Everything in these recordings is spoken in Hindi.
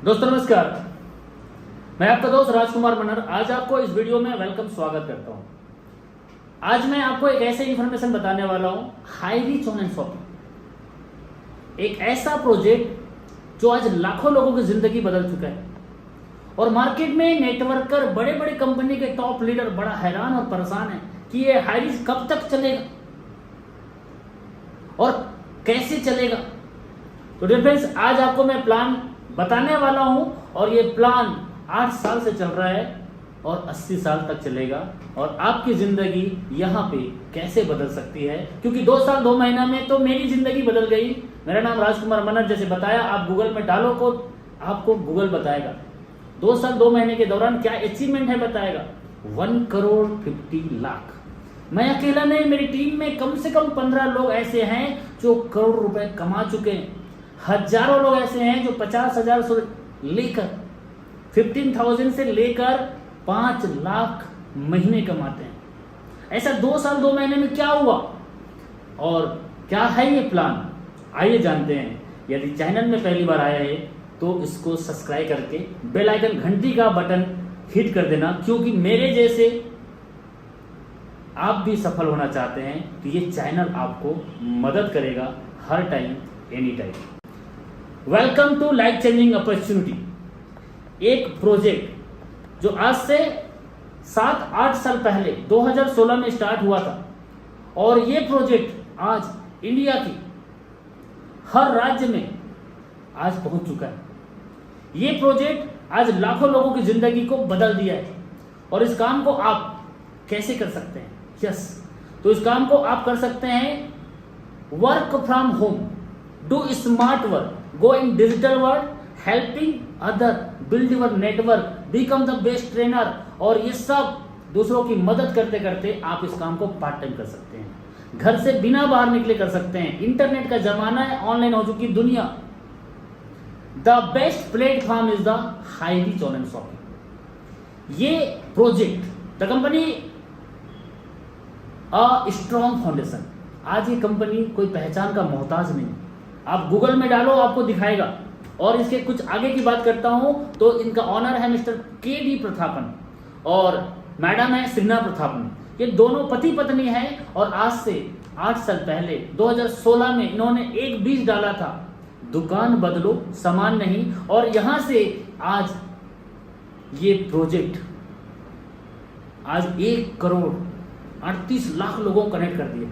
दोस्तों नमस्कार, मैं आपका दोस्त राजकुमार मनहर आज आपको इस वीडियो में वेलकम स्वागत करता हूं। आज मैं आपको एक ऐसे इंफॉर्मेशन बताने वाला हूं, हाई रीच ऑनलाइन शॉपिंग, एक ऐसा प्रोजेक्ट जो आज लाखों लोगों की जिंदगी बदल चुका है और मार्केट में नेटवर्कर बड़े बड़े कंपनी के टॉप लीडर बड़ा हैरान और परेशान है कि ये हाई रीच कब तक चलेगा और कैसे चलेगा। तो डियर फ्रेंड्स, आज आपको मैं प्लान बताने वाला हूं और ये प्लान 8 साल से चल रहा है और 80 साल तक चलेगा और आपकी जिंदगी यहां पे कैसे बदल सकती है, क्योंकि 2 साल 2 महीना में तो मेरी जिंदगी बदल गई। मेरा नाम राजकुमार मनहर, जैसे बताया, आप गूगल में डालो को आपको गूगल बताएगा 2 साल 2 महीने के दौरान क्या अचीवमेंट है, बताएगा 1 करोड़ 50 लाख। मैं अकेला नहीं, मेरी टीम में कम से कम 15 लोग ऐसे हैं जो करोड़ रुपए कमा चुके हैं। हजारों लोग ऐसे हैं जो 50,000 से लेकर 15,000 से लेकर 5 लाख महीने कमाते हैं। ऐसा 2 साल 2 महीने में क्या हुआ और क्या है ये प्लान, आइए जानते हैं। यदि चैनल में पहली बार आया है तो इसको सब्सक्राइब करके बेल आइकन घंटी का बटन हिट कर देना, क्योंकि मेरे जैसे आप भी सफल होना चाहते हैं तो ये चैनल आपको मदद करेगा हर time, any time. Welcome to life changing opportunity, एक प्रोजेक्ट जो आज से 7-8 साल पहले 2016 में स्टार्ट हुआ था और ये प्रोजेक्ट आज इंडिया की हर राज्य में आज पहुंच चुका है। ये प्रोजेक्ट आज लाखों लोगों की जिंदगी को बदल दिया है और इस काम को आप कैसे कर सकते हैं? तो इस काम को आप कर सकते हैं work from home, do smart work, go in digital world, helping other, build your network, become the best trainer। और ये सब दूसरों की मदद करते करते आप इस काम को पार्ट टाइम कर सकते हैं, घर से बिना बाहर निकले कर सकते हैं। इंटरनेट का जमाना है, ऑनलाइन हो चुकी दुनिया। The best platform is the high reach online shopping. ये project the company a strong foundation, आज ये कंपनी कोई पहचान का मोहताज नहीं। आप गूगल में डालो आपको दिखाएगा। और इसके कुछ आगे की बात करता हूं तो इनका ऑनर है मिस्टर के.डी. प्रथापन और मैडम है श्रीना प्रथापन। ये दोनों पति पत्नी हैं और आज से 8 साल पहले 2016 में इन्होंने एक बीज डाला था, दुकान बदलो सामान नहीं, और यहां से आज ये प्रोजेक्ट आज 1 करोड़ 38 लाख लोगों को कनेक्ट कर दिया।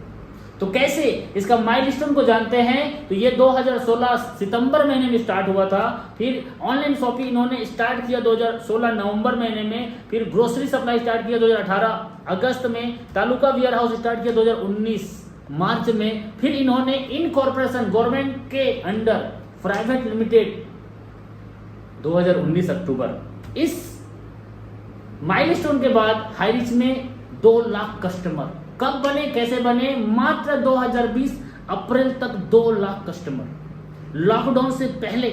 तो कैसे, इसका माइलस्टोन को जानते हैं। तो ये 2016 सितंबर महीने में स्टार्ट हुआ था, फिर ऑनलाइन शॉपिंग इन्होंने स्टार्ट किया 2016 नवंबर महीने में, फिर ग्रोसरी सप्लाई स्टार्ट किया 2018 अगस्त में, तालुका वेयर हाउस स्टार्ट किया 2019 मार्च में, फिर इन्होंने इन कॉर्पोरेशन गवर्नमेंट के अंडर प्राइवेट लिमिटेड 2019 अक्टूबर। इस माइलस्टोन के बाद हाई रीच में 2 लाख कस्टमर कब बने, कैसे बने? मात्र 2020 अप्रैल तक 2 लाख कस्टमर, लॉकडाउन से पहले।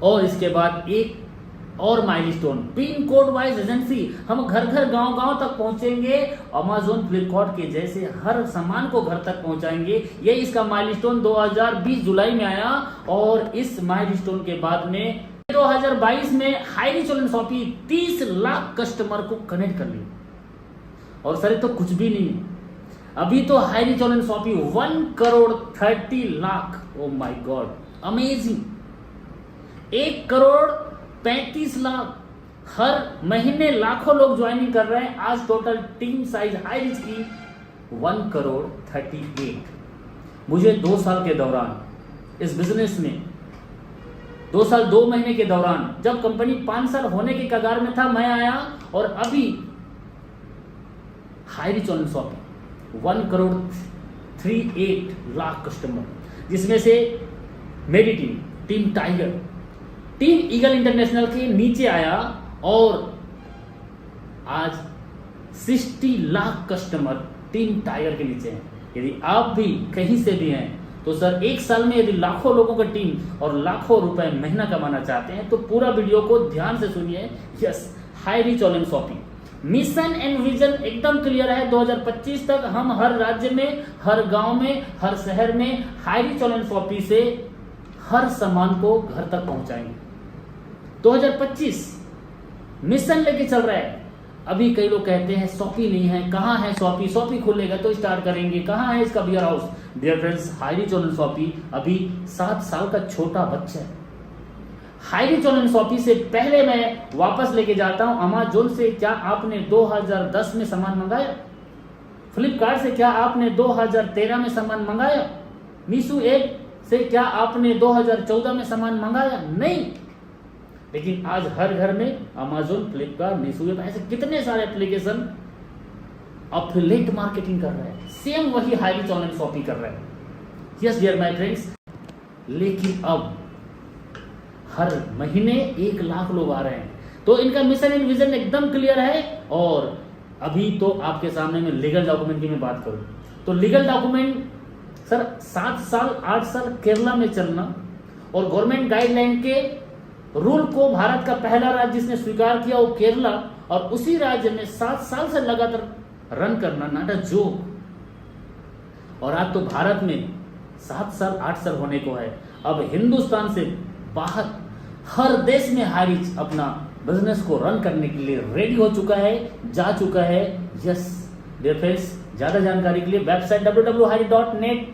और इसके बाद एक और milestone, pin code wise agency, हम घर घर गांव गांव तक पहुंचेंगे, अमेज़न फ्लिपकार्ट के जैसे हर सामान को घर तक पहुंचाएंगे। ये इसका माइलस्टोन 2020 जुलाई में आया और इस माइलस्टोन के बाद में 2022 में high reach online shopping 30 lakh customer को कनेक्ट कर लिया। और सर तो कुछ भी नहीं है, अभी तो high reach online shopping 1 crore 30 lakh. Oh my god, amazing. 1 crore 35 lakh हर महीने लाखों लोग ज्वाइनिंग कर रहे हैं। आज total team size high reach की 1 करोड़ 38। मुझे 2 साल के दौरान इस बिजनेस में 2 साल 2 महीने के दौरान, जब कंपनी 5 साल होने के कगार में था, मैं आया और अभी high reach online shopping 1 crore 38 lakh customer, जिसमें से मेरी team tiger, team eagle international के नीचे आया और आज 60 लाख कस्टमर टीम टाइगर के नीचे हैं। यदि आप भी कहीं से भी हैं तो सर 1 साल में यदि लाखों लोगों का टीम और लाखों रुपए महीना कमाना चाहते हैं तो पूरा वीडियो को ध्यान से सुनिए। Yes, high reach online shopping mission and vision एकदम क्लियर है। 2025 तक हम हर राज्य में, हर गांव में, हर शहर में हाई रीच ऑनलाइन शॉपिंग से हर सामान को घर तक पहुंचाएंगे। 2025 मिशन लेके चल रहा है। अभी कई लोग कहते हैं शॉपी नहीं है, कहाँ है शॉपी, शॉपी खुलेगा तो स्टार्ट करेंगे, कहाँ है इसका बियर हाउस। डियर फ्रेंड्स, हाईली चोलन शॉपी अभी 7 साल का छोटा बच्चा है। हाईली चोलन शॉपी से पहले मैं वापस लेके जाता हूं अमेज़न से क्या आपने 2010 में सामान मंगाया? फ्लिपकार्ट से क्या आपने 2013 में सामान मंगाया? मीशो ऐप से क्या आपने 2014 में सामान मंगाया? नहीं। लेकिन आज हर घर में अमेज़न, फ्लिपकार्ट, मीशो ऐप ऐसे कितने सारे एप्लीकेशन अफिलिएट मार्केटिंग कर रहे हैं। सेम वही हाईली चोलन शॉपी कर रहे हैं। यस डियर माय फ्रेंड्स, लेकिन अब हर महीने 1 लाख लोग आ रहे हैं। तो इनका मिशन एंड विजन एकदम क्लियर है। और अभी तो आपके सामने में लीगल डॉक्यूमेंट की मैं बात करूं तो लीगल डॉक्यूमेंट सर 7 साल 8 साल केरला में चलना और गवर्नमेंट गाइडलाइन के रूल को भारत का पहला राज्य जिसने स्वीकार किया वो केरला, और उसी राज्य में 7 साल से लगातार रन करना नॉट अ जोक। और आज तो भारत में 7 साल 8 साल होने को है। अब हिंदुस्तान से बाहर हर देश में हाईरिच अपना बिजनेस को रन करने के लिए रेडी हो चुका है, जा चुका है। यस डियर फ्रेंड्स, ज्यादा जानकारी के लिए वेबसाइट www.highreach.net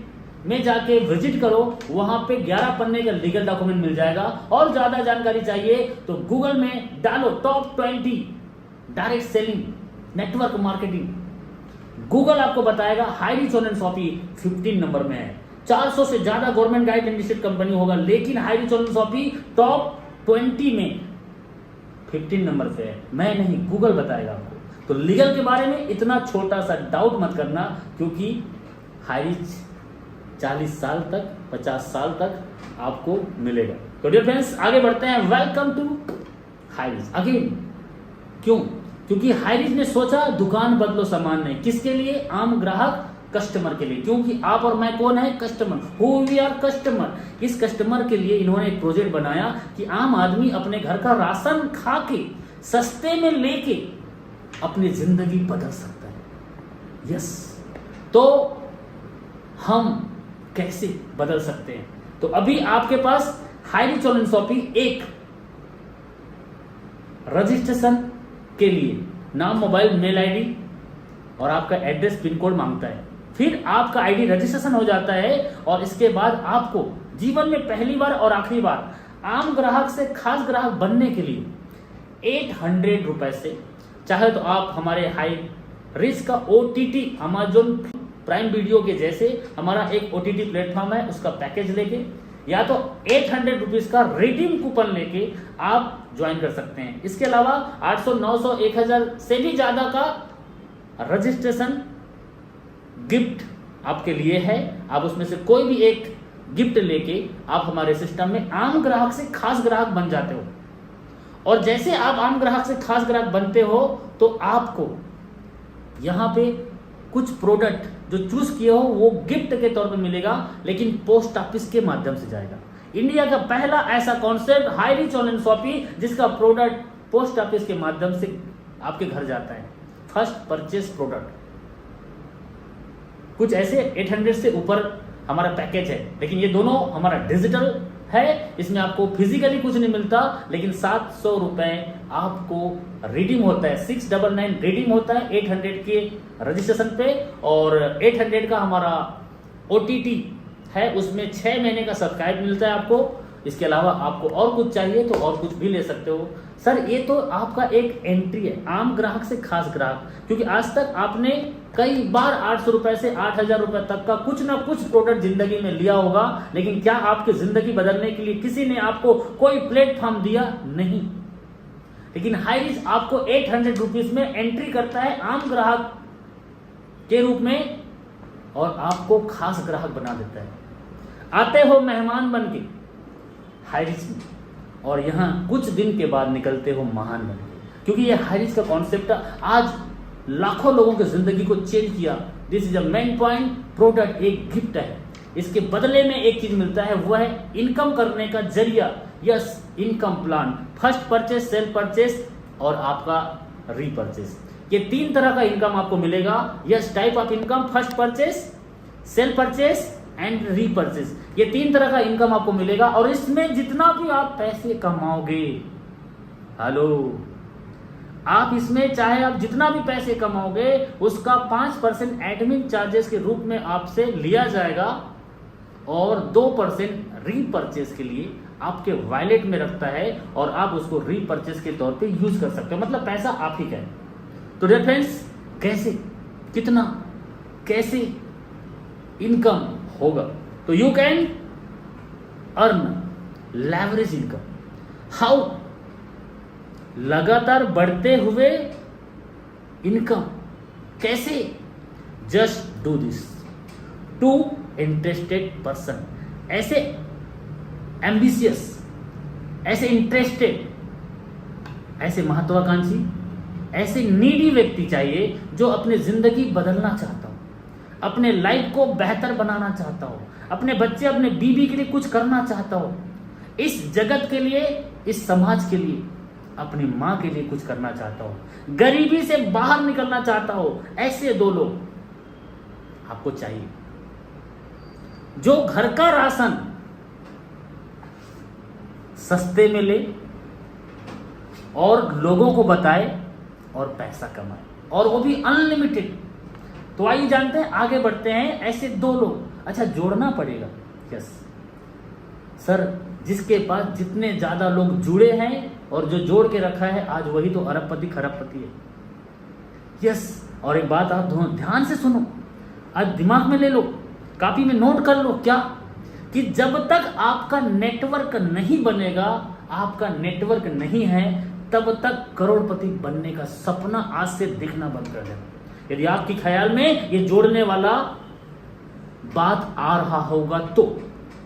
में जाके विजिट करो। वहां पे 11 पन्ने का लीगल डॉक्यूमेंट मिल जाएगा। और ज्यादा जानकारी चाहिए तो गूगल में डालो top 20 direct selling network marketing. Google आपको बताएगा हाईरिच चोलन शॉपी 15 नंबर में है। 400 से ज्यादा गवर्नमेंट गाइड लिस्टेड कंपनी होगा, लेकिन हाईरिच चोलन शॉपी टॉप 20 में 15 नंबर पे है। मैं नहीं, गूगल बताएगा आपको। तो लीगल के बारे में इतना छोटा सा डाउट मत करना, क्योंकि हाईरिच 40 साल तक 50 साल तक आपको मिलेगा। तो डियर फ्रेंड्स, आगे बढ़ते हैं। Welcome to HiRich again. क्यों? क्योंकि हाईरिच ने सोचा दुकान बदलो सामान नहीं। किसके लिए? आम ग्राहक, कस्टमर के लिए। क्योंकि आप और मैं कौन है? Customer. Who we are customer. इस कस्टमर के लिए इन्होंने एक प्रोजेक्ट बनाया कि आम आदमी अपने घर का राशन खा के सस्ते में लेके अपनी जिंदगी बदल सकता है। यस, तो हम कैसे बदल सकते हैं? तो अभी आपके पास हाईरिच चोलन शॉपी एक रजिस्ट्रेशन के लिए नाम, मोबाइल, मेल आईडी और आपका एड्रेस, पिन कोड मांगता है। फिर आपका आईडी रजिस्ट्रेशन हो जाता है और इसके बाद आपको जीवन में पहली बार और आखिरी बार आम ग्राहक से खास ग्राहक बनने के लिए 800 रुपए से, चाहे तो आप हमारे हाईरिच का OTT अमेज़न प्राइम वीडियो के जैसे हमारा एक OTT प्लेटफॉर्म है उसका पैकेज लेके, या तो 800 रुपीज का रिडीम कूपन लेके आप ज्वाइन कर सकते हैं। इसके अलावा 800, 900, 1000 से भी ज्यादा का रजिस्ट्रेशन गिफ्ट आपके लिए है। आप उसमें से कोई भी एक गिफ्ट लेके आप हमारे सिस्टम में आम ग्राहक से खास ग्राहक बन जाते हो। और जैसे आप आम ग्राहक से खास ग्राहक बनते हो तो आपको यहाँ पे कुछ प्रोडक्ट जो चूज किए हो वो गिफ्ट के तौर पे मिलेगा, लेकिन पोस्ट ऑफिस के माध्यम से जाएगा। इंडिया का पहला ऐसा कॉन्सेप्ट हाईरिच चोलन शॉपी जिसका प्रोडक्ट पोस्ट ऑफिस के माध्यम से आपके घर जाता है। फर्स्ट परचेस प्रोडक्ट कुछ ऐसे 800 से ऊपर हमारा पैकेज है, लेकिन ये दोनों हमारा डिजिटल है। इसमें आपको फिजिकली कुछ नहीं मिलता, लेकिन 700 रुपए आपको रिडीम होता है। 699 रिडीम होता है 800 के रजिस्ट्रेशन पे, और 800 का हमारा OTT है, उसमें 6 महीने का सब्सक्राइब मिलता है आपको। इसके अलावा आपको और कुछ चाहिए तो और कुछ भी ले सकते हो। सर ये तो आपका एक एंट्री है आम ग्राहक से खास ग्राहक, क्योंकि आज तक आपने कई बार 800 रुपए से 8000 रुपए तक का कुछ ना कुछ प्रोडक्ट जिंदगी में लिया होगा, लेकिन क्या आपकी जिंदगी बदलने के लिए किसी ने आपको कोई प्लेटफॉर्म दिया? नहीं। लेकिन हाईरिच आपको 800 रुपीज में एंट्री करता है आम ग्राहक के रूप में और आपको खास ग्राहक बना देता है। आते हो मेहमान बन के हाईरिच में, और यहाँ कुछ दिन के बाद निकलते हो महान बन के, क्योंकि ये हाईरिच का कॉन्सेप्ट आज लाखों लोगों की जिंदगी को चेंज किया। This is a main point. Product एक गिफ्ट है, इसके बदले में एक चीज मिलता है, वो है इनकम करने का जरिया। Yes, income plan, first purchase, sale purchase और आपका रीपरचेस। ये 3 तरह का इनकम आपको मिलेगा। Yes, type of income, first purchase, sale purchase and repurchase. ये 3 तरह का इनकम आपको मिलेगा, और इसमें जितना भी आप पैसे कमाओगे हेलो, आप इसमें चाहे आप जितना भी पैसे कमाओगे उसका 5% एडमिन चार्जेस के रूप में आपसे लिया जाएगा और 2% रीपरचेज के लिए आपके वॉलेट में रखता है और आप उसको रीपरचेज के तौर पे यूज कर सकते हो। मतलब पैसा आप ही का है। तो डियर फ्रेंड्स, कैसे, कितना, कैसे इनकम होगा? तो you can earn leverage income. How? लगातार बढ़ते हुए इनकम कैसे? Just do this. To interested person, ऐसे एम्बिशियस, ऐसे इंटरेस्टेड, ऐसे महत्वाकांक्षी, ऐसे नीडी व्यक्ति चाहिए जो अपनी जिंदगी बदलना चाहता हो, अपने लाइफ को बेहतर बनाना चाहता हो, अपने बच्चे, अपने बीवी के लिए कुछ करना चाहता हो, इस जगत के लिए, इस समाज के लिए, अपनी मां के लिए कुछ करना चाहता हो, गरीबी से बाहर निकलना चाहता हो। ऐसे दो लोग आपको चाहिए जो घर का राशन सस्ते में ले और लोगों को बताए और पैसा कमाए, और वो भी अनलिमिटेड। तो आइए जानते हैं, आगे बढ़ते हैं। ऐसे दो लोग, अच्छा जोड़ना पड़ेगा। यस सर, जिसके पास जितने ज्यादा लोग जुड़े हैं और जो जोड़ के रखा है, आज वही तो अरबपति खरबपति है। यस, और एक बात आप ध्यान से सुनो, आज दिमाग में ले लो, कॉपी में नोट कर लो, क्या कि जब तक आपका नेटवर्क नहीं बनेगा, आपका नेटवर्क नहीं है, तब तक करोड़पति बनने का सपना आज से दिखना बंद कर देना। यदि आपके ख्याल में ये जोड़ने वाला बात आ रहा होगा तो,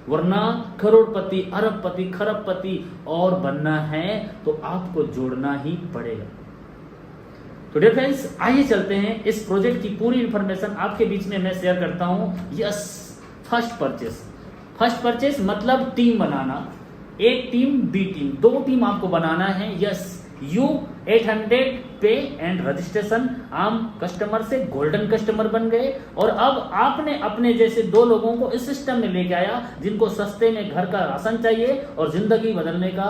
वरना करोड़पति, अरबपति, खरबपति और बनना है तो आपको जोड़ना ही पड़ेगा। तो डियर फ्रेंड्स, आइए चलते हैं, इस प्रोजेक्ट की पूरी इंफॉर्मेशन आपके बीच में मैं शेयर करता हूं। Yes, first purchase. First purchase मतलब टीम बनाना, एक टीम, बी टीम, दो टीम आपको बनाना है। यस, यू 800 पे एंड रजिस्ट्रेशन, आम कस्टमर से गोल्डन कस्टमर बन गए, और अब आपने अपने जैसे दो लोगों को इस सिस्टम में लेके आया जिनको सस्ते में घर का राशन चाहिए और जिंदगी बदलने का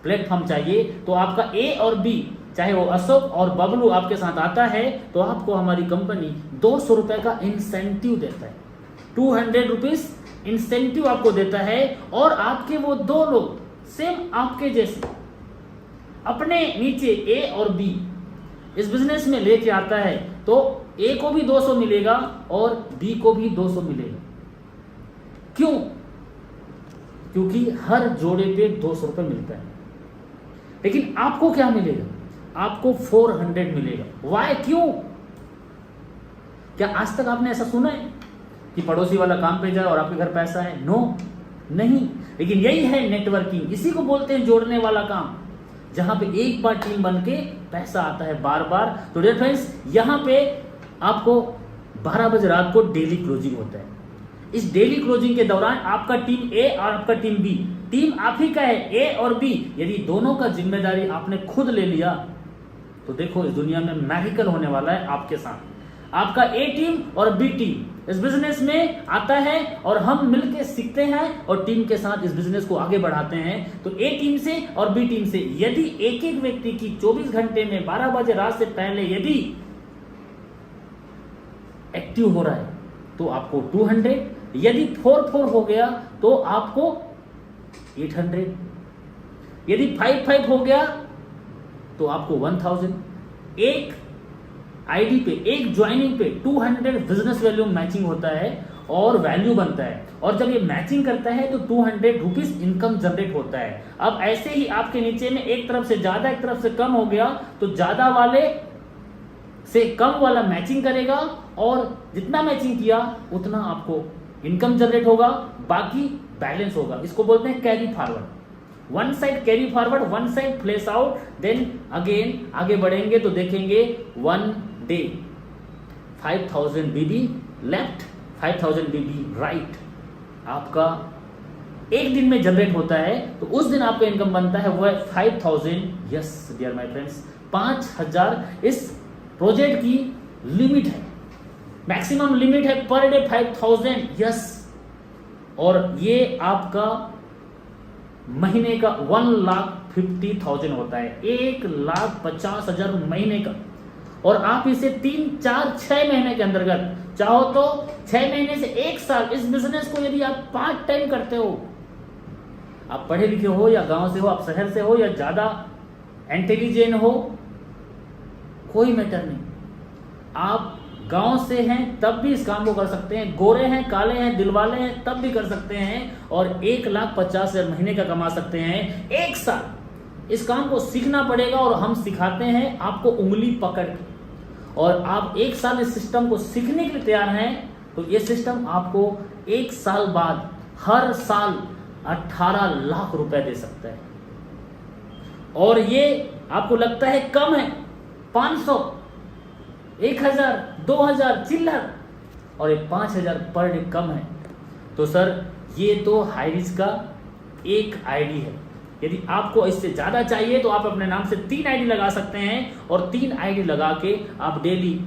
प्लेटफॉर्म चाहिए। तो आपका ए और बी, चाहे वो अशोक और बबलू आपके साथ आता है, तो आपको हमारी कंपनी 200 रुपए का इंसेंटिव देता है। 200 रुपीज इंसेंटिव आपको देता है, और आपके वो दो लोग सेम आपके जैसे अपने नीचे ए और बी इस बिजनेस में लेके आता है, तो ए को भी 200 मिलेगा और बी को भी 200 मिलेगा। क्यों? क्योंकि हर जोड़े पे 200 रुपए मिलता है। लेकिन आपको क्या मिलेगा? आपको 400 मिलेगा। वाई? क्यों? क्या आज तक आपने ऐसा सुना है कि पड़ोसी वाला काम पे जाए और आपके घर पैसा है? नो, नहीं। लेकिन यही है नेटवर्किंग, इसी को बोलते हैं जोड़ने वाला काम, जहां पे एक बार टीम बन के पैसा आता है बार बार। तो डियर फ्रेंड्स, यहां पे आपको 12 बजे रात को डेली क्लोजिंग होता है। इस डेली क्लोजिंग के दौरान आपका टीम ए और आपका टीम बी, टीम आप ही का है, ए और बी, यदि दोनों का जिम्मेदारी आपने खुद ले लिया तो देखो इस दुनिया में मैजिकल होने वाला है आपके साथ। आपका ए टीम और बी टीम इस बिजनेस में आता है और हम मिलकर सीखते हैं और टीम के साथ इस बिजनेस को आगे बढ़ाते हैं। तो ए टीम से और बी टीम से यदि एक एक व्यक्ति की 24 घंटे में 12 बजे रात से पहले यदि एक्टिव हो रहा है तो आपको 200, यदि 4-4 हो गया तो आपको 800, यदि 5-5 हो गया तो आपको 1000। एक आईडी पे, एक ज्वाइनिंग पे 200 बिजनेस वैल्यू मैचिंग होता है और वैल्यू बनता है, और जब ये मैचिंग करता है तो 200 रुपीज इनकम जनरेट होता है। अब ऐसे ही आपके नीचे में एक तरफ से ज्यादा एक तरफ से कम हो गया तो ज्यादा वाले से कम वाला मैचिंग करेगा, और जितना मैचिंग किया उतना आपको इनकम जनरेट होगा, बाकी बैलेंस होगा। इसको बोलते हैं carry forward. One side carry forward, one side place out, then again आगे बढ़ेंगे तो देखेंगे 1 day 5000 BB left, 5000 BB right आपका एक दिन में जनरेट होता है। तो उस दिन आपका इनकम बनता है वो है 5000। यस डियर माय फ्रेंड्स, 5000 इस प्रोजेक्ट की लिमिट है, मैक्सिमम लिमिट है पर डे 5000। यस, और ये आपका महीने का 1 लाख 1,50,000 होता है, 1,50,000 महीने का। और आप इसे 3, 4, 6 महीने के अंतर्गत चाहो तो 6 महीने से 1 साल इस बिजनेस को यदि आप पार्ट टाइम करते हो, आप पढ़े लिखे हो या गांव से हो, आप शहर से हो या ज्यादा इंटेलिजेंट हो, कोई मैटर नहीं, आप गांव से हैं तब भी इस काम को कर सकते हैं, गोरे हैं, काले हैं, दिलवाले हैं, तब भी कर सकते हैं और 1,50,000 महीने का कमा सकते हैं 1 साल। इस काम को सीखना पड़ेगा और हम सिखाते हैं आपको उंगली पकड़ के, और आप 1 साल इस सिस्टम को सीखने के लिए तैयार हैं तो ये सिस्टम आपको 1 साल बाद हर साल 18 लाख रुपए दे सकता है। और ये आपको लगता है कम है, 500, 1,000, 2,000 चिल्लर और 5,000 पर डे कम है, तो सर ये तो हाई रिस्क का एक आईडी है। यदि आपको इससे ज्यादा चाहिए तो आप अपने नाम से 3 आईडी लगा सकते हैं और 3 आईडी लगा के आप डेली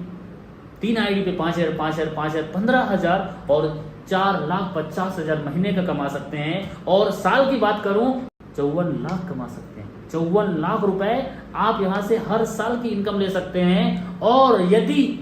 3 आईडी पे 5,000, 5,000, 5,000, 15,000 और 4,50,000 महीने का कमा सकते हैं। और साल की बात करूं 54 लाख कमा सकते हैं। 54 लाख रुपए आप यहां से हर साल की इनकम ले सकते हैं। और यदि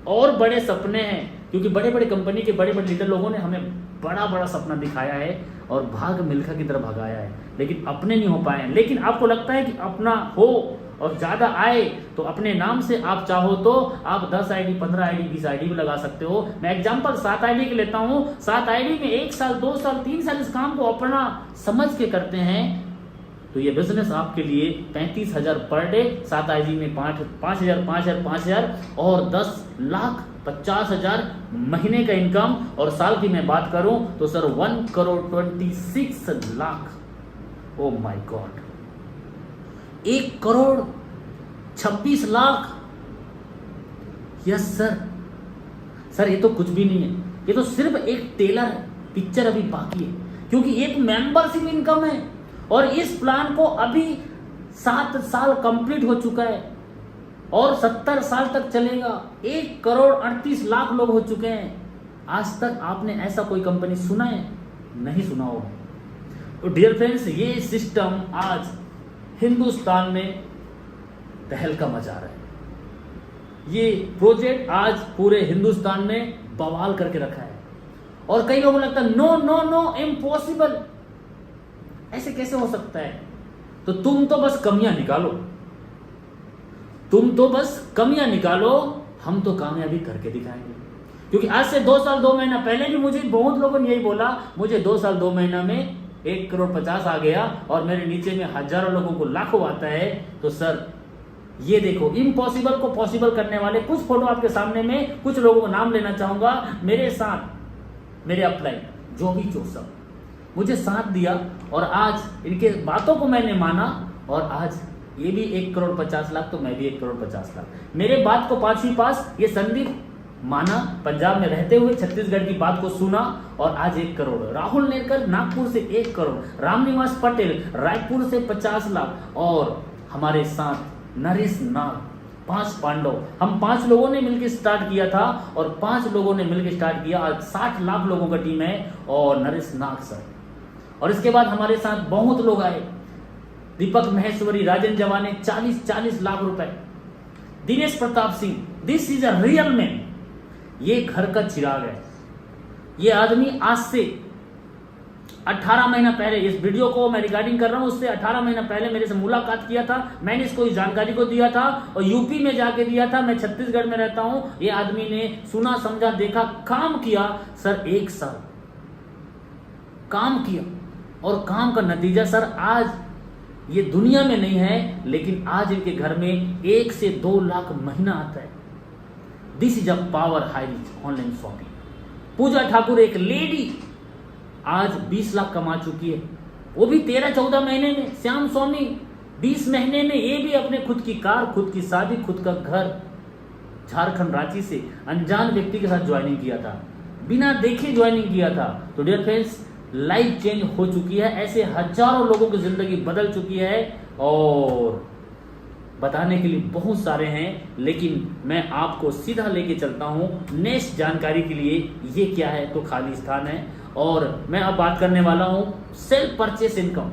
और बड़े सपने हैं, क्योंकि बड़े बड़े कंपनी के बड़े बड़े लीडर लोगों ने हमें बड़ा बड़ा सपना दिखाया है और भाग मिल्खा की तरफ भगाया है, लेकिन अपने नहीं हो पाए हैं। लेकिन आपको लगता है कि अपना हो और ज्यादा आए तो अपने नाम से आप चाहो तो आप 10 आईडी, 15 आईडी, 20 आईडी भी लगा सकते हो। मैं एग्जांपल 7 आईडी के लेता हूं। 7 आईडी में 1 साल, 2 साल, 3 साल इस काम को अपना समझ के करते हैं तो ये बिजनेस आपके लिए 35,000 पर डे, 7 आईडी में 5,000, 5,000, 5,000 और 10,50,000 महीने का इनकम। और साल की मैं बात करूं तो sir 1,26 lakh. Oh my God, 1,26 lakh. Yes sir, sir ये तो कुछ भी नहीं है, ये तो सिर्फ एक टेलर है, पिक्चर अभी बाकी है, क्योंकि एक मेंबरशिप इनकम है और इस प्लान को अभी 7 साल कंप्लीट हो चुका है और 70 साल तक चलेगा। 1,38,00,000 लोग हो चुके हैं। आज तक आपने ऐसा कोई कंपनी सुना है? नहीं सुना होगा। तो डियर फ्रेंड्स, ये सिस्टम आज हिंदुस्तान में तहलका मचा रहा है। ये प्रोजेक्ट आज पूरे हिंदुस्तान में बवाल करके रखा है और कई लोगों को लगता है नो नो नो, इम्पॉसिबल, ऐसे कैसे हो सकता है? तो तुम तो बस कमियां निकालो, तुम तो बस कमियां निकालो, हम तो कामयाबी करके दिखाएंगे। क्योंकि आज से 2 साल 2 महीना पहले भी मुझे बहुत लोगों ने यही बोला, मुझे 2 साल 2 महीना में 1,50,00,000 आ गया और मेरे नीचे में हजारों लोगों को लाखों आता है। तो सर ये देखो, इम्पॉसिबल को पॉसिबल करने वाले कुछ फोटो आपके सामने में, कुछ लोगों को नाम लेना चाहूंगा। मेरे साथ मेरे अपलाइन जो भी जोसफ मुझे साथ दिया और आज इनके बातों को मैंने माना और आज ये भी 1,50,00,000 तो मैं भी 1,50,00,000। मेरे बात को 5वीं पास ये संदीप माना, पंजाब में रहते हुए छत्तीसगढ़ की बात को सुना और आज 1 करोड़। राहुल नेरकर नागपुर से 1 करोड़, रामनिवास पटेल रायपुर से 50 लाख और हमारे साथ नरेश नाग, 5 पांडव, हम 5 लोगों ने मिलकर स्टार्ट किया था और 5 लोगों ने मिलकर स्टार्ट किया। आज 60 लाख लोगों का टीम है और नरेश नाग सर। और इसके बाद हमारे साथ बहुत लोग आए, दीपक महेश्वरी, राजन जवाने, 40 लाख रुपए, Dinesh Pratap Singh, this is a real man. ये घर का चिराग है। ये आदमी आज से 18 महीना पहले, इस वीडियो को मैं रिकॉर्डिंग कर रहा हूं, उससे 18 महीना पहले मेरे से मुलाकात किया था। मैंने इसको इस जानकारी को दिया था और यूपी में जाके दिया था। मैं छत्तीसगढ़ में रहता हूं। ये आदमी ने सुना, समझा, देखा, काम किया सर। 1 साल काम किया और काम का नतीजा सर आज ये दुनिया में नहीं है, लेकिन आज इनके घर में 1 से 2 लाख महीना आता है। This is a power high rich online shopping. Puja Thakur एक लेडी आज 20 लाख कमा चुकी है, वो भी 13-14 महीने में। श्याम स्वामी 20 महीने में, ये भी अपने खुद की कार, खुद की शादी, खुद का घर, झारखंड रांची से अनजान व्यक्ति के साथ ज्वाइनिंग किया था, बिना देखे ज्वाइनिंग किया था। तो डियर फ्रेंड्स, लाइफ चेंज हो चुकी है। ऐसे हजारों लोगों की जिंदगी बदल चुकी है और बताने के लिए बहुत सारे हैं, लेकिन मैं आपको सीधा लेके चलता हूं नेक्स्ट जानकारी के लिए। ये क्या है? तो खाली स्थान है। और मैं अब बात करने वाला हूं सेल्फ परचेस इनकम।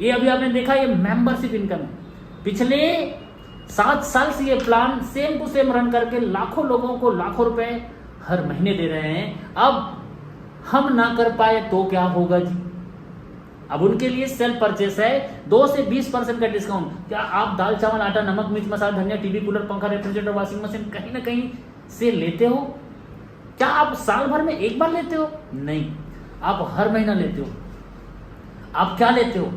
ये अभी आपने देखा, ये मेंबरशिप इनकम है। पिछले 7 साल से ये plan same to same run करके लाखों लोगों को लाखों रुपए हर महीने दे रहे हैं। अब हम ना कर पाए तो क्या होगा जी? अब उनके लिए सेल्फ परचेस है, 2 से 20% का डिस्काउंट। क्या आप दाल चावल आटा नमक मिर्च मसाला धनिया टीवी कूलर पंखा रेफ्रिजरेटर वॉशिंग मशीन कहीं ना कहीं से लेते हो? क्या आप साल भर में एक बार लेते हो? नहीं, आप हर महीना लेते हो। आप क्या लेते हो?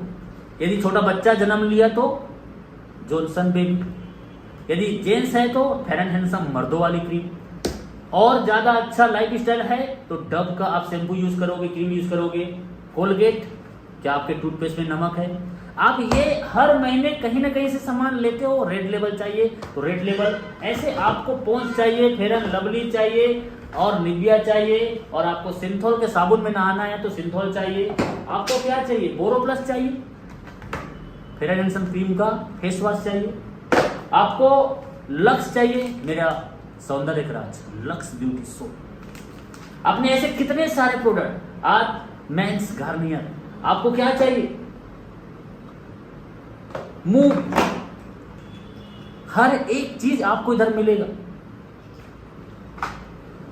यदि छोटा बच्चा जन्म लिया तो जॉनसन बेबी, यदि जेंट्स है तो फेयर एंड हैंडसम मर्दों वाली क्रीम, और ज्यादा अच्छा लाइफ स्टाइल है तो डव का आप शैम्पू यूज करोगे, क्रीम यूज करोगे। कोलगेट, क्या आपके टूथपेस्ट में नमक है? आप ये हर महीने कहीं ना कहीं से सामान लेते हो। रेड लेबल चाहिए तो रेड लेबल, ऐसे आपको पॉन्ड्स चाहिए, फेयर एंड लवली चाहिए और निविया चाहिए, और आपको सिंथोल के साबुन में नहाना है तो सिंथोल चाहिए। आपको क्या चाहिए? बोरोप्लस चाहिए, फेयर एंड हैंडसम क्रीम का फेस वॉश चाहिए। आपको लक्स चाहिए, मेरा सौंदर्य का राज लक्स ब्यूटी सोप। आपने ऐसे कितने सारे प्रोडक्ट, आज मेंस गार्नियर। आपको क्या चाहिए? मूव, हर एक चीज आपको इधर मिलेगा।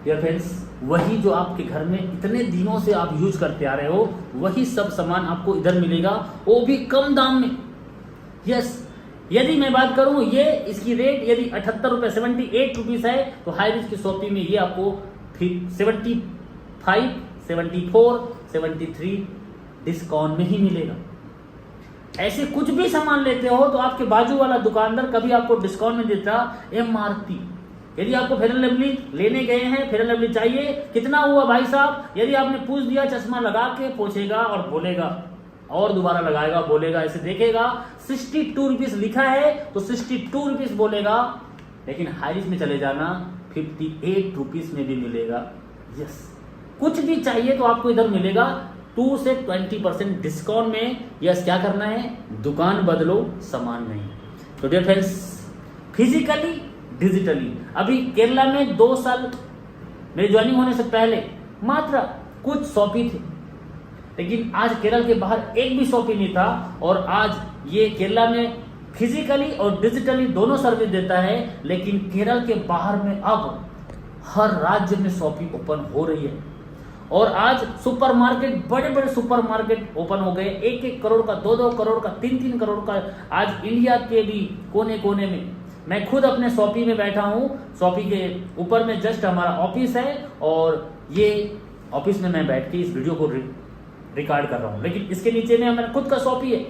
डियर फ्रेंड्स, वही जो आपके घर में इतने दिनों से आप यूज करते आ रहे हो, वही सब सामान आपको इधर मिलेगा, वो भी कम दाम में। यस, यदि मैं बात करूं, ये इसकी रेट यदि 78 रुपए 78 रुपीज है, तो हाई रिच की शॉपिंग में ये आपको 75, 74, 73 डिस्काउंट में ही मिलेगा। ऐसे कुछ भी सामान लेते हो तो आपके बाजू वाला दुकानदार कभी आपको डिस्काउंट में देता एमआरपी। यदि आपको फेयर एंड लवली लेने गए हैं, फेयर एंड लवली चाहिए, कितना हुआ भाई साहब? यदि आपने पूछ दिया, चश्मा लगा के पूछेगा और बोलेगा, और दोबारा लगाएगा, बोलेगा, ऐसे देखेगा 62 रुपीज लिखा है तो 62 रुपीज बोलेगा। लेकिन हाइरिस में चले जाना, 58 रुपीज में भी मिलेगा। यस, कुछ भी चाहिए तो आपको इधर मिलेगा 2 से 20% डिस्काउंट में। यस, क्या करना है? दुकान बदलो, सामान नहीं। तो डियर फ्रेंड्स, फिजिकली डिजिटली, अभी केरला में 2 साल मेरी ज्वाइनिंग होने से पहले मात्र कुछ शॉपी थे, लेकिन आज केरल के बाहर एक भी शॉपी नहीं था। और आज ये केरला में फिजिकली और डिजिटली दोनों सर्विस देता है, लेकिन केरल के बाहर में अब हर राज्य में शॉपी ओपन हो रही है। और आज सुपरमार्केट, बड़े बड़े सुपरमार्केट ओपन हो गए, 1-1 करोड़ का, 2-2 करोड़ का, 3-3 करोड़ का। आज इंडिया के भी कोने कोने में, मैं खुद अपने शॉपी में बैठा हूँ, शॉपी के ऊपर में जस्ट हमारा ऑफिस है, और ये ऑफिस में मैं बैठ के इस वीडियो को रिकॉर्ड कर रहा हूँ। लेकिन इसके नीचे में मेरा खुद का शॉपी है,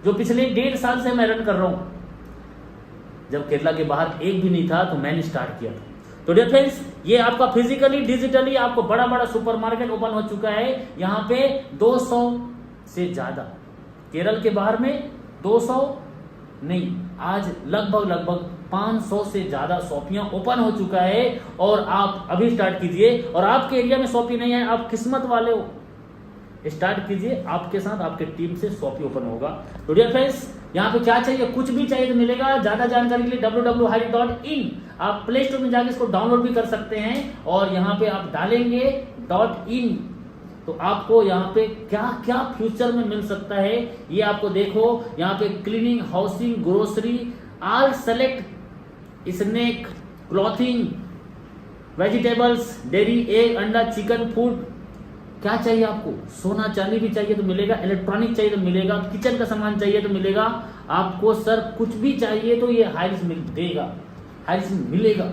जो पिछले 1.5 साल से मैं रन कर रहा हूँ। जब केरला के बाहर एक भी नहीं था तो मैंने स्टार्ट किया था। तो डियर फ्रेंड्स, ये आपका फिजिकली डिजिटली आपको बड़ा बड़ा सुपरमार्केट ओपन हो चुका है। यहाँ पे 200 से ज्यादा, केरल के बाहर में 200 नहीं, आज लगभग 500 से ज्यादा शॉपियां ओपन हो चुका है। और आप अभी स्टार्ट कीजिए, और आपके एरिया में शॉपी नहीं है, आप किस्मत वाले हो, स्टार्ट कीजिए, आपके साथ आपके टीम से शॉपी ओपन होगा। तो डियर फ्रेंड्स, यहाँ पे क्या चाहिए? कुछ भी चाहिए तो मिलेगा। ज्यादा जानकारी के लिए www.highris.in, आप प्ले स्टोर में जाके इसको डाउनलोड भी कर सकते हैं, और यहाँ पे आप डालेंगे .in तो आपको यहाँ पे क्या क्या फ्यूचर में मिल सकता है ये आपको देखो। यहाँ पे cleaning, housing, grocery, all select, snack, clothing, vegetables, dairy, egg, अंडा, चिकन, फूड, क्या चाहिए आपको? सोना चांदी भी चाहिए तो मिलेगा, इलेक्ट्रॉनिक चाहिए तो मिलेगा, किचन का सामान चाहिए तो मिलेगा। आपको सर कुछ भी चाहिए तो ये हाइरिस में देगा, हाइरिस में मिलेगा।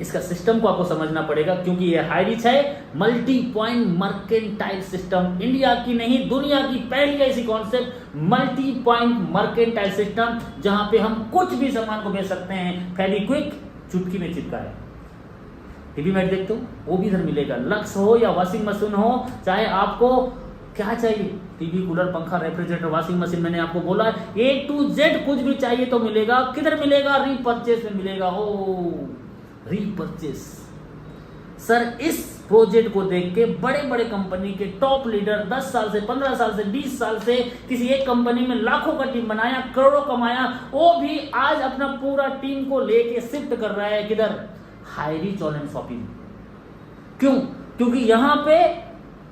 इसका सिस्टम को आपको समझना पड़ेगा, क्योंकि ये हाइरिस है multi point mercantile system. India की नहीं, दुनिया की पहली ऐसी concept multi point mercantile system, जहां पे हम कुछ भी सामान को बेच सकते हैं। फेविक्विक चुटकी में चिपका है, टीवी मैट देखते हो वो भी इधर मिलेगा। लक्स हो या वॉशिंग मशीन हो, चाहे आपको क्या चाहिए, टीवी कूलर पंखा रेफ्रिजरेटर वॉशिंग मशीन, मैंने आपको बोला A to Z कुछ भी चाहिए तो मिलेगा। किधर मिलेगा? रीपर्चेस में मिलेगा। ओ रीपर्चेस सर, इस प्रोजेक्ट को देख के बड़े बड़े कंपनी के टॉप लीडर 10 साल से 15 साल से 20 साल से किसी एक कंपनी में लाखों का टीम बनाया, करोड़ों कमाया, वो भी आज अपना पूरा टीम को लेके शिफ्ट कर रहा है किधर? हाइरिस ऑनलाइन शॉपिंग। क्यों? क्योंकि यहां पे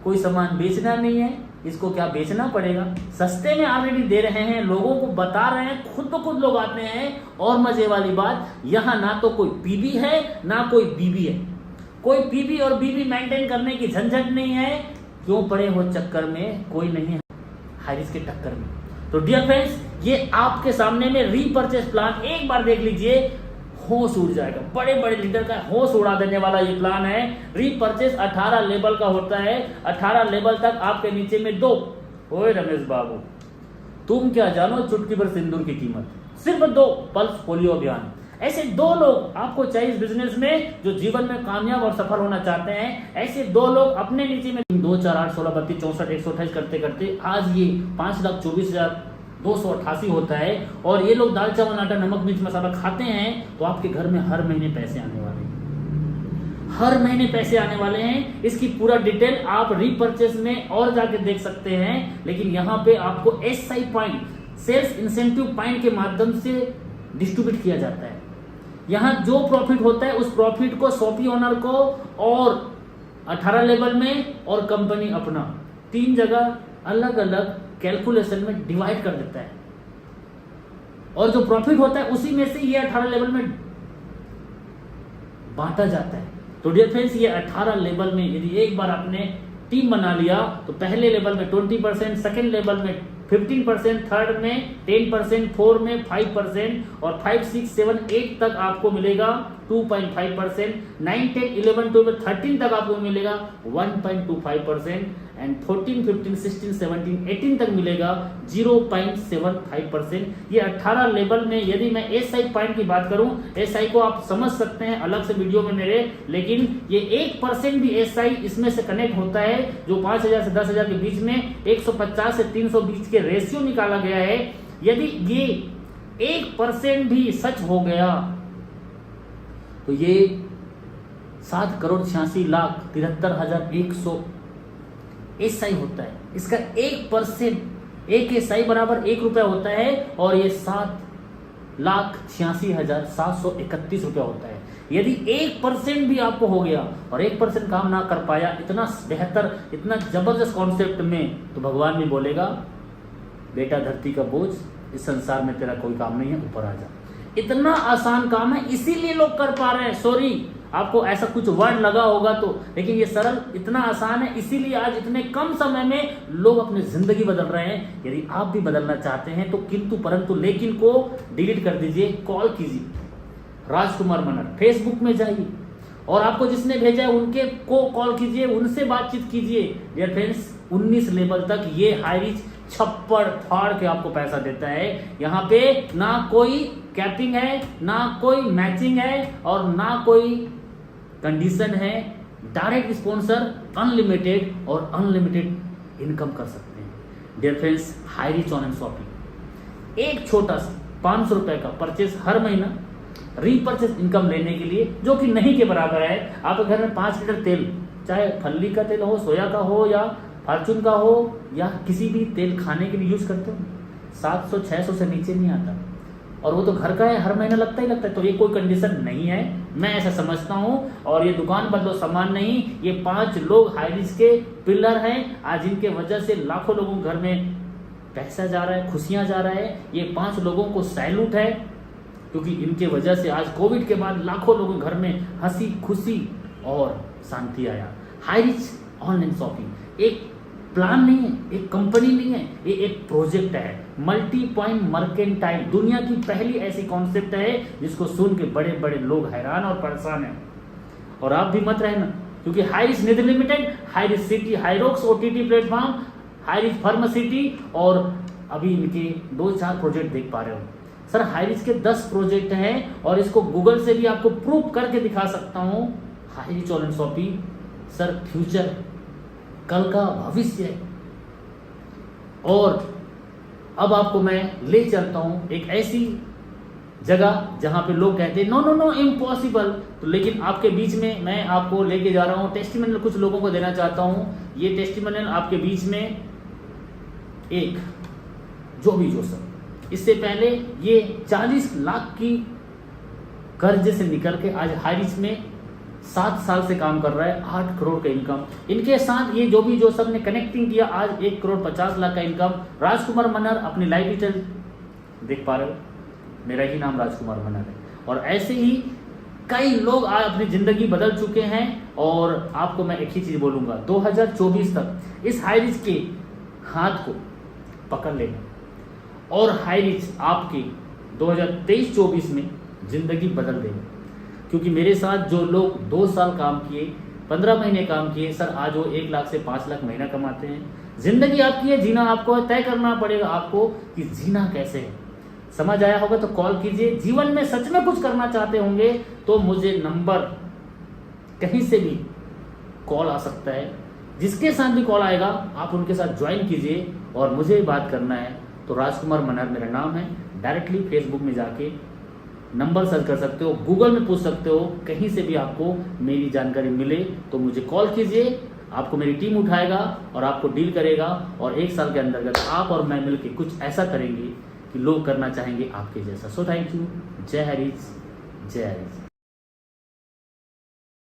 कोई सामान बेचना नहीं है, इसको क्या बेचना पड़ेगा, सस्ते में ऑलरेडी दे रहे हैं, लोगों को बता रहे हैं, खुद तो खुद लोग आते हैं। और मजे वाली बात, यहाँ ना तो कोई पीबी है ना कोई बीबी है, कोई पीबी और बीबी मेंटेन करने की झंझट नहीं है। क्यों पड़े हो चक्कर में, कोई नहीं है हाइरिस के टक्कर में। तो डियर फ्रेंड्स, ये आपके सामने में रीपर्चेस प्लान एक बार देख लीजिए, होश उड़ जाएगा। बड़े बड़े लीडर का होश उड़ा देने वाला ये प्लान है। रीपर्चेस 18 लेवल का होता है, 18 लेवल तक आपके नीचे में 2। ओए रमेश बाबू, तुम क्या जानो चुटकी भर सिंदूर की कीमत, सिर्फ 2 पल्स पोलियो अभियान। ऐसे 2 लोग आपको चाहिए इस बिजनेस में, जो जीवन में कामयाब और सफल होना चाहते हैं। ऐसे 2 लोग अपने नीचे में 2 4 8 16 32 64 128 करते करते आज ये 5,24,288 होता है। और ये लोग दाल चावल आटा नमक मिर्च मसाला खाते हैं, तो आपके घर में हर महीने पैसे आने वाले हैं, हर महीने पैसे आने वाले हैं। इसकी पूरा डिटेल आप रीपर्चेस में और जाके देख सकते हैं। लेकिन यहाँ पे आपको SI point, sales incentive point के माध्यम से डिस्ट्रीब्यूट किया जाता है। यहाँ जो प्रॉफिट होता है उस प्रॉफिट को शॉपी ओनर को और 18 लेवल में और कंपनी अपना 3 जगह अलग अलग कैलकुलेशन में डिवाइड कर देता है। और जो प्रॉफिट होता है उसी में से ये 18 लेवल में बांटा जाता है। तो डियर फ्रेंड्स, ये 18 लेवल में यदि एक बार आपने टीम बना लिया तो पहले लेवल में 20%, सेकेंड लेवल में 15%, थर्ड में 10%, 4 में 5% और 5, 6, 7, 8 तक आपको मिलेगा 2.5%, 9, 10, 11, 12, 13 तक आपको मिलेगा 1.25% एंड 14, 15, 16, 17, 18 तक मिलेगा 0.75%। ये 18 लेवल में यदि मैं SI पॉइंट की बात करूं, SI को आप समझ सकते हैं अलग से वीडियो में मेरे, लेकिन ये 1% भी SI इसमें से कनेक्ट होता है, जो 5,000 से 10,000 के बीच में 150 से 320 के रेशियो निकाला गया है। यदि ये 1% भी सच हो गया तो ये 7,86,73,100 SI होता है। इसका 1%, 1 SI बराबर 1 रुपया होता है और ये 7,86,731 रुपया होता है। यदि 1% भी आपको हो गया और 1% काम ना कर पाया, इतना बेहतर, इतना जबरदस्त कॉन्सेप्ट में, तो भगवान भी बोलेगा बेटा धरती का बोझ, इस संसार में तेरा कोई काम नहीं है, ऊपर आ जा। इतना आसान काम है, इसीलिए लोग कर पा रहे हैं। सॉरी, आपको ऐसा कुछ वर्ड लगा होगा तो, लेकिन ये सरल इतना आसान है, इसीलिए आज इतने कम समय में लोग अपनी जिंदगी बदल रहे हैं। यदि आप भी बदलना चाहते हैं तो किंतु परंतु लेकिन को डिलीट कर दीजिए, कॉल कीजिए राजकुमार मनर, फेसबुक में जाइए और आपको जिसने भेजा है उनके को कॉल कीजिए, उनसे बातचीत कीजिए। डियर फ्रेंड्स, 19 लेवल तक ये हाईरिच छप्पड़ फाड़ के आपको पैसा देता है। यहाँ पे ना कोई कैपिंग है, ना कोई मैचिंग है और ना कोई कंडीशन है। डायरेक्ट स्पॉन्सर अनलिमिटेड और अनलिमिटेड इनकम कर सकते हैं। Dear friends, HiRich online shopping, एक छोटा सा 500 रुपए का परचेस हर महीना रीपर्चेस इनकम लेने के लिए, जो कि नहीं के बराबर है। आपके घर में 5 लीटर तेल, चाहे फल्ली का तेल हो, सोया का हो या फॉर्चून का हो या किसी भी तेल खाने के लिए यूज करते हो, 700-600 से नीचे नहीं आता और वो तो घर का है, हर महीना लगता ही लगता है। तो ये कोई कंडीशन नहीं है, मैं ऐसा समझता हूँ। और ये दुकान बदलो सामान नहीं, ये 5 लोग हाईरिच के पिलर हैं, आज इनके वजह से लाखों लोगों के घर में पैसा जा रहा है, खुशियां जा रहा है। ये 5 लोगों को सैल्यूट है, क्योंकि इनके वजह से आज कोविड के बाद लाखों लोगों के घर में हंसी खुशी और शांति आया। हाईरिच ऑनलाइन शॉपिंग एक प्लान नहीं है, एक कंपनी नहीं है, ये एक प्रोजेक्ट है। मल्टी पॉइंट मर्केंटाइल दुनिया की पहली ऐसी कॉन्सेप्ट है जिसको सुन के बड़े बड़े लोग हैरान और परेशान हैं। और आप भी मत रहना, क्योंकि high rich Nidhi limited, high rich city, high rocks OTT platform, high rich pharmacity और अभी इनके 2-4 प्रोजेक्ट देख पा रहे हो। सर हाईरिच के 10 प्रोजेक्ट हैं और इसको गूगल से भी आपको प्रूफ करके दिखा सकता हूं। Highrich online shopping sir future, कल का भविष्य है। और अब आपको मैं ले चलता हूं एक ऐसी जगह जहां पे लोग कहते हैं नो नो नो इम्पॉसिबल, तो लेकिन आपके बीच में मैं आपको लेके जा रहा हूं। टेस्टिमोनियल कुछ लोगों को देना चाहता हूं। ये टेस्टिमोनियल आपके बीच में एक जो सब, इससे पहले ये 40 लाख की कर्ज से निकल के आज हाईरिच में 7 साल से काम कर रहा है, 8 करोड़ का इनकम। इनके साथ ये जो सब ने कनेक्टिंग किया, आज 1 करोड़ 50 लाख का इनकम। राजकुमार मनहर अपनी लाइफ स्टाइल देख पा रहे हो, मेरा ही नाम राजकुमार मनहर है। और ऐसे ही कई लोग आज अपनी जिंदगी बदल चुके हैं। और आपको मैं एक ही चीज बोलूंगा, 2024 तक इस हाई रिच के हाथ को पकड़ लेना और हाई रिच आपकी 2023-24 में जिंदगी बदल देगा। क्योंकि मेरे साथ जो लोग 2 साल काम किए, 15 महीने काम किए, सर आज वो 1 लाख से 5 लाख महीना कमाते हैं। जिंदगी आपकी है, जीना आपको है, तय करना पड़ेगा आपको कि जीना कैसे है। समझ आया होगा तो कॉल कीजिए। जीवन में सच में कुछ करना चाहते होंगे तो मुझे नंबर कहीं से भी कॉल आ सकता है, जिसके साथ भी कॉल आएगा आप उनके साथ ज्वाइन कीजिए और मुझे बात करना है तो राजकुमार मनहर मेरा नाम है। डायरेक्टली फेसबुक में जाके नंबर सर्च कर सकते हो, गूगल में पूछ सकते हो, कहीं से भी आपको मेरी जानकारी मिले तो मुझे कॉल कीजिए। आपको मेरी टीम उठाएगा और आपको डील करेगा और 1 साल के अंतर्गत आप और मैं मिलकर कुछ ऐसा करेंगे कि लोग करना चाहेंगे आपके जैसा। So thank you. जय हरीश, जय हरीश।